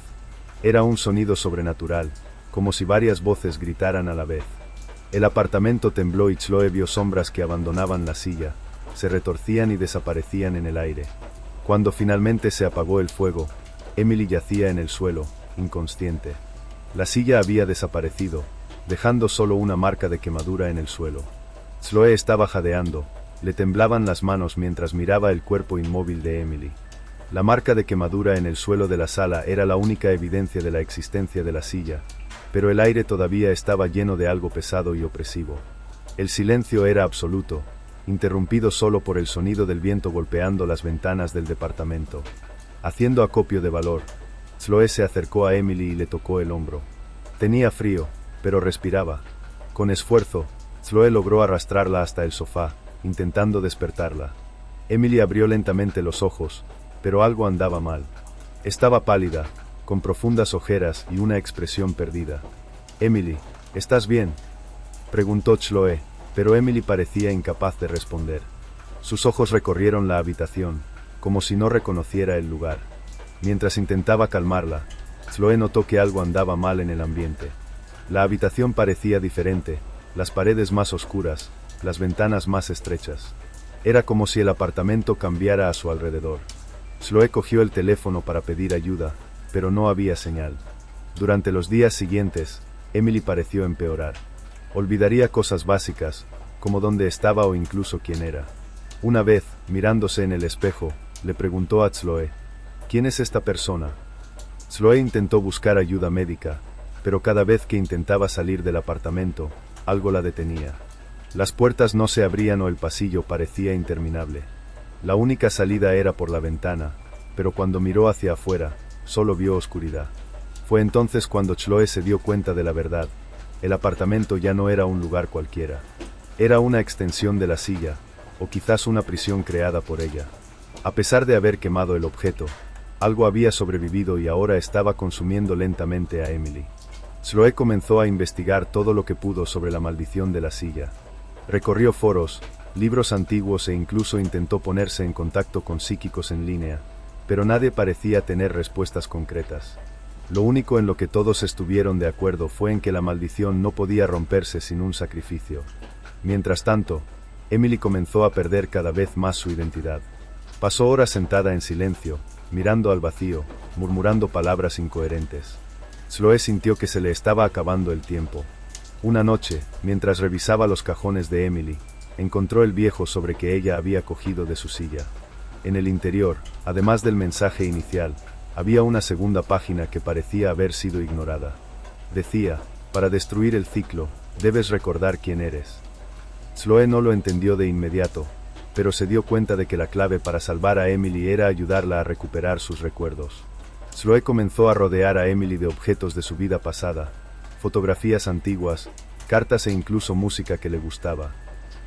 A: Era un sonido sobrenatural, como si varias voces gritaran a la vez. El apartamento tembló y Chloe vio sombras que abandonaban la silla, se retorcían y desaparecían en el aire. Cuando finalmente se apagó el fuego, Emily yacía en el suelo, inconsciente. La silla había desaparecido, dejando solo una marca de quemadura en el suelo. Chloe estaba jadeando, le temblaban las manos mientras miraba el cuerpo inmóvil de Emily. La marca de quemadura en el suelo de la sala era la única evidencia de la existencia de la silla, pero el aire todavía estaba lleno de algo pesado y opresivo. El silencio era absoluto, interrumpido solo por el sonido del viento golpeando las ventanas del departamento. Haciendo acopio de valor, Chloe se acercó a Emily y le tocó el hombro. Tenía frío, pero respiraba. Con esfuerzo, Chloe logró arrastrarla hasta el sofá, intentando despertarla. Emily abrió lentamente los ojos, pero algo andaba mal. Estaba pálida, con profundas ojeras y una expresión perdida. «Emily, ¿estás bien?», preguntó Chloe, pero Emily parecía incapaz de responder. Sus ojos recorrieron la habitación, como si no reconociera el lugar. Mientras intentaba calmarla, Chloe notó que algo andaba mal en el ambiente. La habitación parecía diferente, las paredes más oscuras, las ventanas más estrechas. Era como si el apartamento cambiara a su alrededor. Chloe cogió el teléfono para pedir ayuda, pero no había señal. Durante los días siguientes, Emily pareció empeorar. Olvidaría cosas básicas, como dónde estaba o incluso quién era. Una vez, mirándose en el espejo, le preguntó a Chloe, «¿Quién es esta persona?». Chloe intentó buscar ayuda médica, pero cada vez que intentaba salir del apartamento, algo la detenía. Las puertas no se abrían o el pasillo parecía interminable. La única salida era por la ventana, pero cuando miró hacia afuera, solo vio oscuridad. Fue entonces cuando Chloe se dio cuenta de la verdad. El apartamento ya no era un lugar cualquiera. Era una extensión de la silla, o quizás una prisión creada por ella. A pesar de haber quemado el objeto, algo había sobrevivido y ahora estaba consumiendo lentamente a Emily. Chloe comenzó a investigar todo lo que pudo sobre la maldición de la silla. Recorrió foros, libros antiguos e incluso intentó ponerse en contacto con psíquicos en línea, pero nadie parecía tener respuestas concretas. Lo único en lo que todos estuvieron de acuerdo fue en que la maldición no podía romperse sin un sacrificio. Mientras tanto, Emily comenzó a perder cada vez más su identidad. Pasó horas sentada en silencio, mirando al vacío, murmurando palabras incoherentes. Chloe sintió que se le estaba acabando el tiempo. Una noche, mientras revisaba los cajones de Emily, encontró el viejo sobre que ella había cogido de su silla. En el interior, además del mensaje inicial, había una segunda página que parecía haber sido ignorada. Decía, «Para destruir el ciclo, debes recordar quién eres». Chloe no lo entendió de inmediato, pero se dio cuenta de que la clave para salvar a Emily era ayudarla a recuperar sus recuerdos. Chloe comenzó a rodear a Emily de objetos de su vida pasada, fotografías antiguas, cartas e incluso música que le gustaba.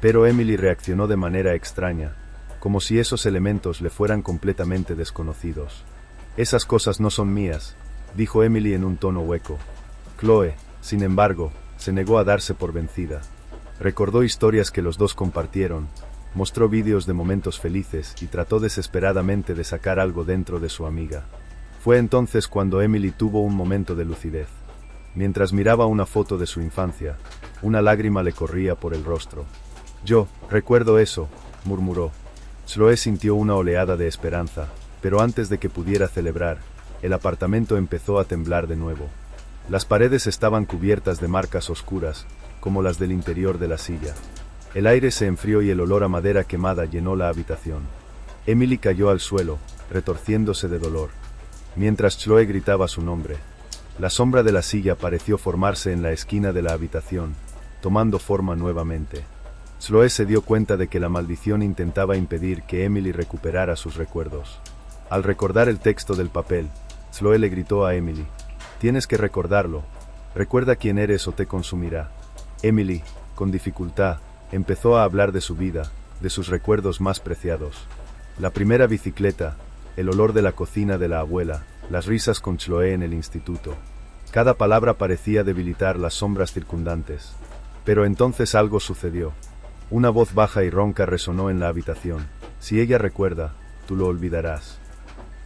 A: Pero Emily reaccionó de manera extraña, como si esos elementos le fueran completamente desconocidos. «Esas cosas no son mías», dijo Emily en un tono hueco. Chloe, sin embargo, se negó a darse por vencida. Recordó historias que los dos compartieron, mostró vídeos de momentos felices y trató desesperadamente de sacar algo dentro de su amiga. Fue entonces cuando Emily tuvo un momento de lucidez. Mientras miraba una foto de su infancia, una lágrima le corría por el rostro. «Yo recuerdo eso», murmuró. Chloe sintió una oleada de esperanza, pero antes de que pudiera celebrar, el apartamento empezó a temblar de nuevo. Las paredes estaban cubiertas de marcas oscuras, como las del interior de la silla. El aire se enfrió y el olor a madera quemada llenó la habitación. Emily cayó al suelo, retorciéndose de dolor. Mientras Chloe gritaba su nombre, la sombra de la silla pareció formarse en la esquina de la habitación, tomando forma nuevamente. Chloe se dio cuenta de que la maldición intentaba impedir que Emily recuperara sus recuerdos. Al recordar el texto del papel, Chloe le gritó a Emily: «Tienes que recordarlo. Recuerda quién eres o te consumirá». Emily, con dificultad, empezó a hablar de su vida, de sus recuerdos más preciados. La primera bicicleta, el olor de la cocina de la abuela, las risas con Chloe en el instituto. Cada palabra parecía debilitar las sombras circundantes. Pero entonces algo sucedió. Una voz baja y ronca resonó en la habitación: «Si ella recuerda, tú lo olvidarás».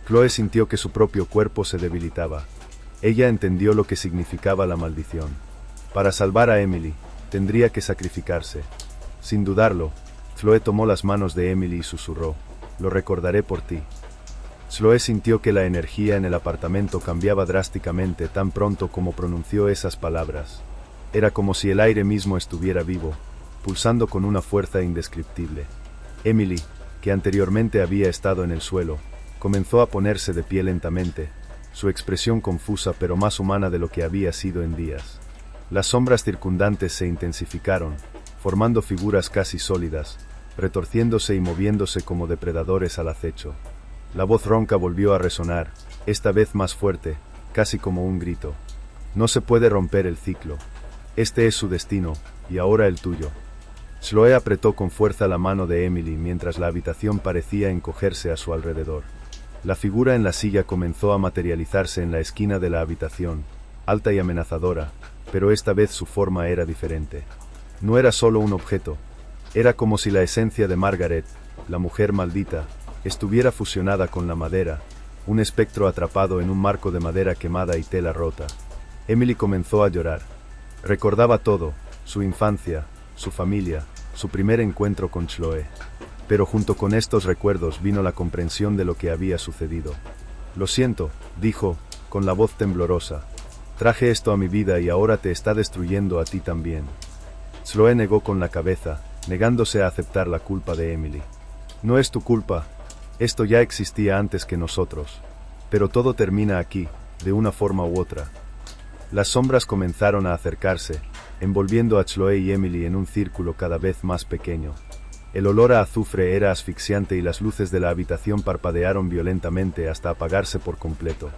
A: Chloe sintió que su propio cuerpo se debilitaba. Ella entendió lo que significaba la maldición. Para salvar a Emily, tendría que sacrificarse. Sin dudarlo, Chloe tomó las manos de Emily y susurró: «Lo recordaré por ti». Chloe sintió que la energía en el apartamento cambiaba drásticamente tan pronto como pronunció esas palabras. Era como si el aire mismo estuviera vivo, pulsando con una fuerza indescriptible. Emily, que anteriormente había estado en el suelo, comenzó a ponerse de pie lentamente, su expresión confusa pero más humana de lo que había sido en días. Las sombras circundantes se intensificaron, formando figuras casi sólidas, retorciéndose y moviéndose como depredadores al acecho. La voz ronca volvió a resonar, esta vez más fuerte, casi como un grito. «No se puede romper el ciclo. Este es su destino, y ahora el tuyo». Chloe apretó con fuerza la mano de Emily mientras la habitación parecía encogerse a su alrededor. La figura en la silla comenzó a materializarse en la esquina de la habitación, alta y amenazadora, pero esta vez su forma era diferente. No era solo un objeto, era como si la esencia de Margaret, la mujer maldita, estuviera fusionada con la madera, un espectro atrapado en un marco de madera quemada y tela rota. Emily comenzó a llorar. Recordaba todo, su infancia, su familia, su primer encuentro con Chloe. Pero junto con estos recuerdos vino la comprensión de lo que había sucedido. «Lo siento», dijo, con la voz temblorosa. «Traje esto a mi vida y ahora te está destruyendo a ti también». Chloe negó con la cabeza, negándose a aceptar la culpa de Emily. «No es tu culpa. Esto ya existía antes que nosotros. Pero todo termina aquí, de una forma u otra». Las sombras comenzaron a acercarse, envolviendo a Chloe y Emily en un círculo cada vez más pequeño. El olor a azufre era asfixiante y las luces de la habitación parpadearon violentamente hasta apagarse por completo.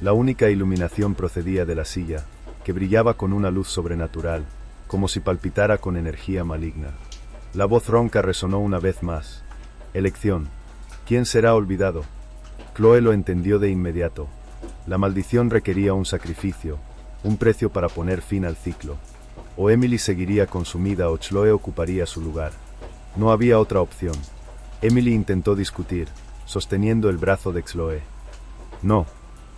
A: La única iluminación procedía de la silla, que brillaba con una luz sobrenatural, como si palpitara con energía maligna. La voz ronca resonó una vez más. «Elección. ¿Quién será olvidado?» Chloe lo entendió de inmediato. La maldición requería un sacrificio, un precio para poner fin al ciclo. O Emily seguiría consumida o Chloe ocuparía su lugar. No había otra opción. Emily intentó discutir, sosteniendo el brazo de Chloe. «No,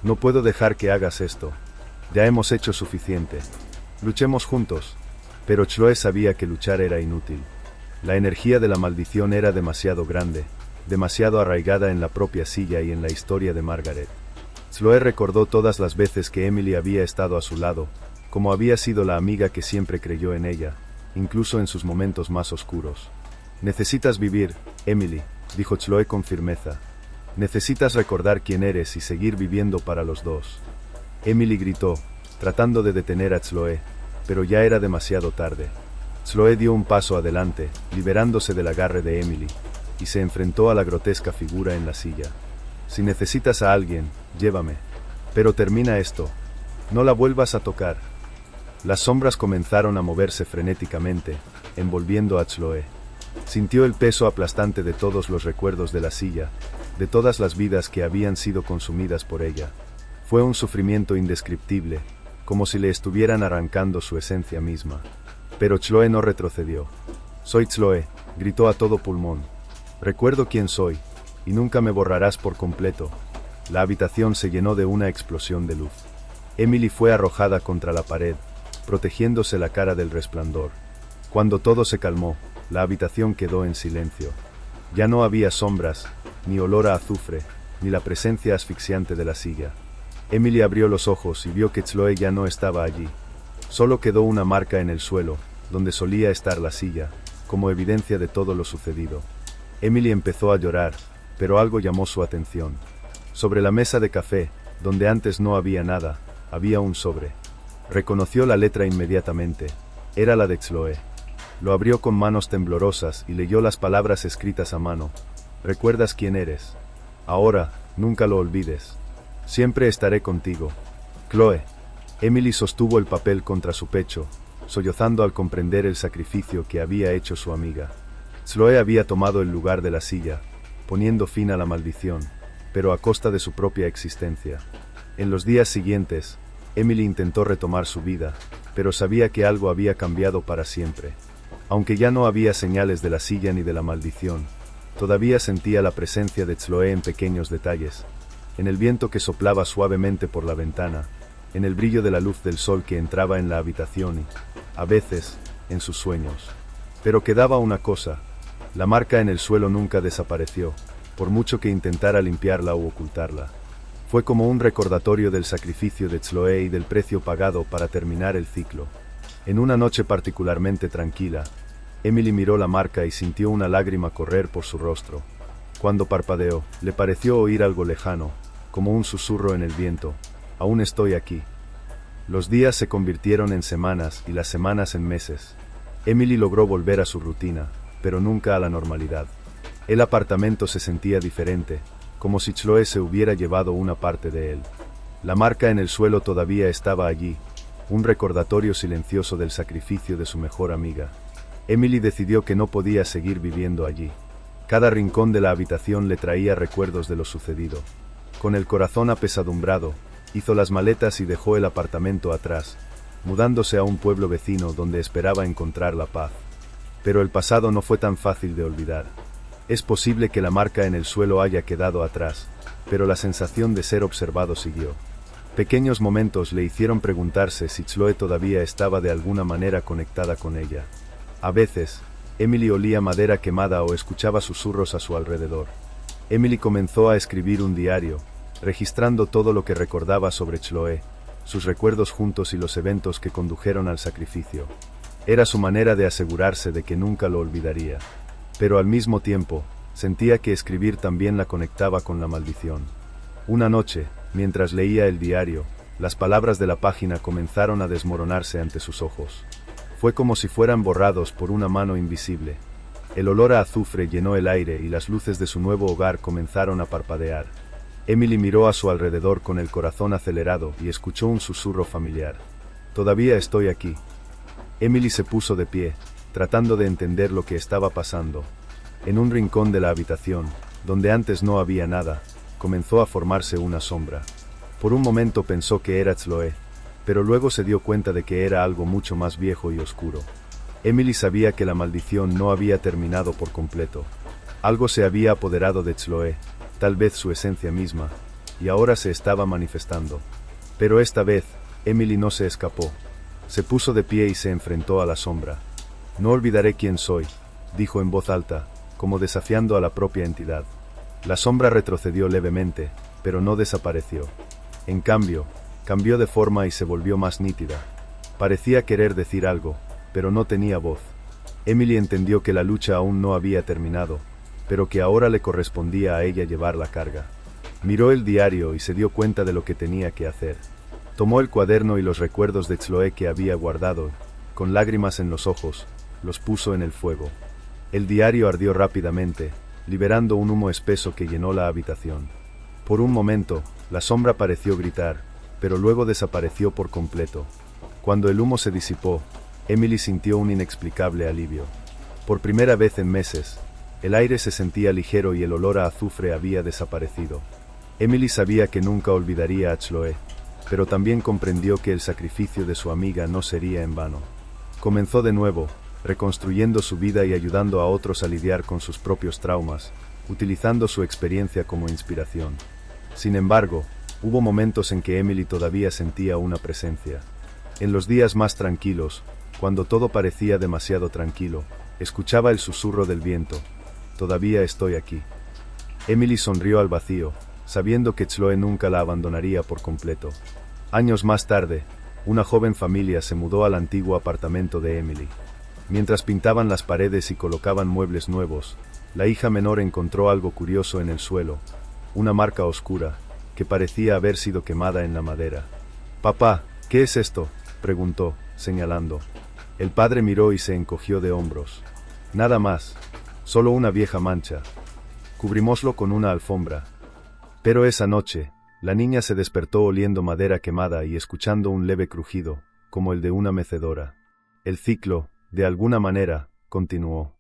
A: no puedo dejar que hagas esto. Ya hemos hecho suficiente. Luchemos juntos». Pero Chloe sabía que luchar era inútil. La energía de la maldición era demasiado grande, demasiado arraigada en la propia silla y en la historia de Margaret. Chloe recordó todas las veces que Emily había estado a su lado, como había sido la amiga que siempre creyó en ella, incluso en sus momentos más oscuros. «Necesitas vivir, Emily», dijo Chloe con firmeza. «Necesitas recordar quién eres y seguir viviendo para los dos». Emily gritó, tratando de detener a Chloe, pero ya era demasiado tarde. Chloe dio un paso adelante, liberándose del agarre de Emily, y se enfrentó a la grotesca figura en la silla. «Si necesitas a alguien, llévame. Pero termina esto. No la vuelvas a tocar». Las sombras comenzaron a moverse frenéticamente, envolviendo a Chloe. Sintió el peso aplastante de todos los recuerdos de la silla, de todas las vidas que habían sido consumidas por ella. Fue un sufrimiento indescriptible, como si le estuvieran arrancando su esencia misma. Pero Chloe no retrocedió. «Soy Chloe», gritó a todo pulmón. «Recuerdo quién soy, y nunca me borrarás por completo». La habitación se llenó de una explosión de luz. Emily fue arrojada contra la pared, protegiéndose la cara del resplandor. Cuando todo se calmó, la habitación quedó en silencio. Ya no había sombras, ni olor a azufre, ni la presencia asfixiante de la silla. Emily abrió los ojos y vio que Chloe ya no estaba allí. Solo quedó una marca en el suelo, donde solía estar la silla, como evidencia de todo lo sucedido. Emily empezó a llorar, pero algo llamó su atención. Sobre la mesa de café, donde antes no había nada, había un sobre. Reconoció la letra inmediatamente. Era la de Chloe. Lo abrió con manos temblorosas y leyó las palabras escritas a mano. ¿Recuerdas quién eres? Ahora, nunca lo olvides. Siempre estaré contigo. Chloe. Emily sostuvo el papel contra su pecho, sollozando al comprender el sacrificio que había hecho su amiga. Chloe había tomado el lugar de la silla, poniendo fin a la maldición, pero a costa de su propia existencia. En los días siguientes, Emily intentó retomar su vida, pero sabía que algo había cambiado para siempre. Aunque ya no había señales de la silla ni de la maldición, todavía sentía la presencia de Chloe en pequeños detalles, en el viento que soplaba suavemente por la ventana, en el brillo de la luz del sol que entraba en la habitación y, a veces, en sus sueños. Pero quedaba una cosa: la marca en el suelo nunca desapareció, por mucho que intentara limpiarla u ocultarla. Fue como un recordatorio del sacrificio de Chloe y del precio pagado para terminar el ciclo. En una noche particularmente tranquila, Emily miró la marca y sintió una lágrima correr por su rostro. Cuando parpadeó, le pareció oír algo lejano, como un susurro en el viento: «Aún estoy aquí». Los días se convirtieron en semanas y las semanas en meses. Emily logró volver a su rutina, pero nunca a la normalidad. El apartamento se sentía diferente, como si Chloe se hubiera llevado una parte de él. La marca en el suelo todavía estaba allí, un recordatorio silencioso del sacrificio de su mejor amiga. Emily decidió que no podía seguir viviendo allí. Cada rincón de la habitación le traía recuerdos de lo sucedido. Con el corazón apesadumbrado, hizo las maletas y dejó el apartamento atrás, mudándose a un pueblo vecino donde esperaba encontrar la paz. Pero el pasado no fue tan fácil de olvidar. Es posible que la marca en el suelo haya quedado atrás, pero la sensación de ser observado siguió. Pequeños momentos le hicieron preguntarse si Chloe todavía estaba de alguna manera conectada con ella. A veces, Emily olía madera quemada o escuchaba susurros a su alrededor. Emily comenzó a escribir un diario, registrando todo lo que recordaba sobre Chloe, sus recuerdos juntos y los eventos que condujeron al sacrificio. Era su manera de asegurarse de que nunca lo olvidaría. Pero al mismo tiempo, sentía que escribir también la conectaba con la maldición. Una noche, mientras leía el diario, las palabras de la página comenzaron a desmoronarse ante sus ojos. Fue como si fueran borrados por una mano invisible. El olor a azufre llenó el aire y las luces de su nuevo hogar comenzaron a parpadear. Emily miró a su alrededor con el corazón acelerado y escuchó un susurro familiar. «Todavía estoy aquí». Emily se puso de pie, tratando de entender lo que estaba pasando. En un rincón de la habitación, donde antes no había nada, comenzó a formarse una sombra. Por un momento pensó que era Chloe, pero luego se dio cuenta de que era algo mucho más viejo y oscuro. Emily sabía que la maldición no había terminado por completo. Algo se había apoderado de Chloe, tal vez su esencia misma, y ahora se estaba manifestando. Pero esta vez, Emily no se escapó. Se puso de pie y se enfrentó a la sombra. «No olvidaré quién soy», dijo en voz alta, como desafiando a la propia entidad. La sombra retrocedió levemente, pero no desapareció. En cambio, cambió de forma y se volvió más nítida. Parecía querer decir algo, pero no tenía voz. Emily entendió que la lucha aún no había terminado, pero que ahora le correspondía a ella llevar la carga. Miró el diario y se dio cuenta de lo que tenía que hacer. Tomó el cuaderno y los recuerdos de Chloe que había guardado, con lágrimas en los ojos, los puso en el fuego. El diario ardió rápidamente, liberando un humo espeso que llenó la habitación. Por un momento, la sombra pareció gritar, pero luego desapareció por completo. Cuando el humo se disipó, Emily sintió un inexplicable alivio. Por primera vez en meses, el aire se sentía ligero y el olor a azufre había desaparecido. Emily sabía que nunca olvidaría a Chloe, pero también comprendió que el sacrificio de su amiga no sería en vano. Comenzó de nuevo, reconstruyendo su vida y ayudando a otros a lidiar con sus propios traumas, utilizando su experiencia como inspiración. Sin embargo, hubo momentos en que Emily todavía sentía una presencia. En los días más tranquilos, cuando todo parecía demasiado tranquilo, escuchaba el susurro del viento. todavía estoy aquí. Emily sonrió al vacío, sabiendo que Chloe nunca la abandonaría por completo. Años más tarde, una joven familia se mudó al antiguo apartamento de Emily. Mientras pintaban las paredes y colocaban muebles nuevos, la hija menor encontró algo curioso en el suelo, una marca oscura, que parecía haber sido quemada en la madera. «Papá, ¿qué es esto?», preguntó, señalando. El padre miró y se encogió de hombros. «Nada más, solo una vieja mancha. Cubrimoslo con una alfombra». Pero esa noche, la niña se despertó oliendo madera quemada y escuchando un leve crujido, como el de una mecedora. El ciclo, de alguna manera, continuó.